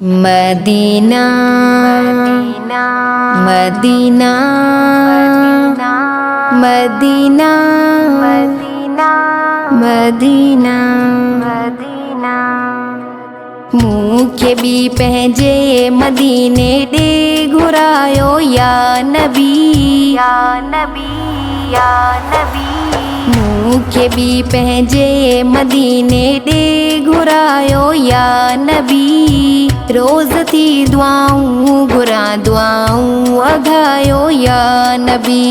मदीना मदीना मदीना मदीना मदीना मूंखे भी पंहिंजे मदीने ॾे घुरायो या नबी या नबी या नबी मूंखे भी पंहिंजे मदीने ॾे घुरायो या नबी रोज़ थी दुआऊं घुरा दुआऊं अघायो या नबी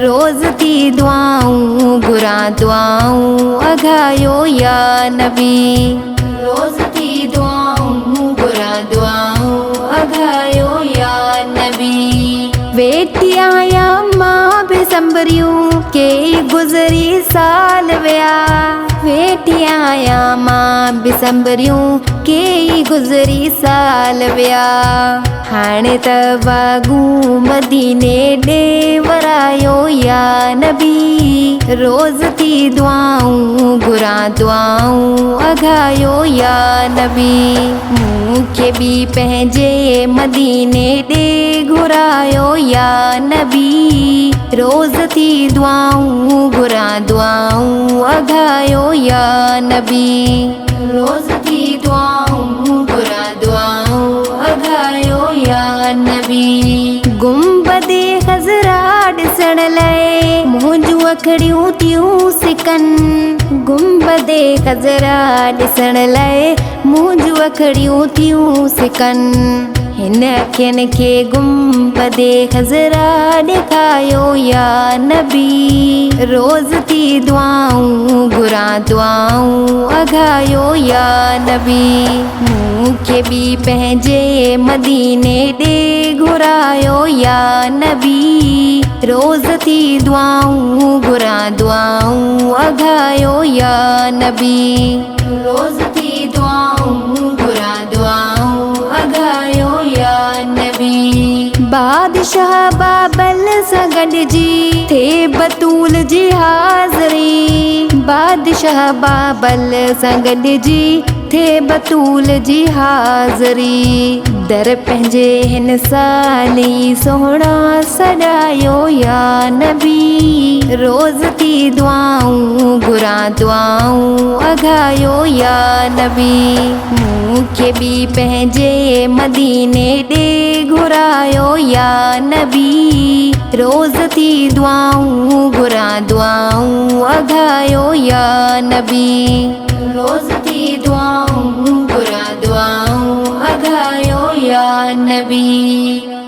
रोज़ थी दुआऊं घुरा दुआऊं अघायो या नबी रोज़ थी दुआऊं घुरा दुआऊं अघायो या नबी वेठी आया मां बि संभरियूं के गुज़री साल विया वेठी आया मां बि संभरियूं के गुज़री साल विया हाणे त वागू मदीने ॾे वरायो या नबी रोज़ थी दुआऊं घुरा दुआऊं अघायो या नबी मूंखे भी पंहिंजे मदीने ॾे घुरायो या नबी रोज़ थी दुआऊं घुरा दुआऊं अघायो या नबी रोज़ थी दुआऊं घुरा दुआऊं अघायो या नबी गुंबदे ख़ज़रा ॾिसण लाइ मुंहिंजूं अखियूं थियूं सिकनि गुंबदे ख़ज़रा ॾिसण लाइ मुंहिंजूं अखियूं थियूं सिकनि हिन अखियुनि खे गुंबदे ख़ज़रा ॾेखायो या नबी रोज़ थी दुआऊं घुरा दुआऊं अघायो या नबी मूंखे भी पंहिंजे मदीने ॾे घुरायो या नबी रोज़ थी दुआऊं घुरा दुआऊं अघायो या नबी रोज़ थी दुआऊं घुरा दुआऊं अघायो या नबी बादशाह बाबल सां गॾिजी थे बतूल जी हाज़री बादशाह बाबल सां गॾिजी थे बतूल जी हाज़री दर पंहिंजे हिन साली सोहणा सॾायो या नबी रोज़ थी दुआऊं घुरा दुआऊं अघायो या नबी मूंखे भी पंहिंजे मदीने ॾे घुरायो या नबी रोज़ थी दुआऊं घुरा दुआऊं अघायो या नबी रोज़ थी दुआऊं घुरा दुआऊं अघायो या नबी।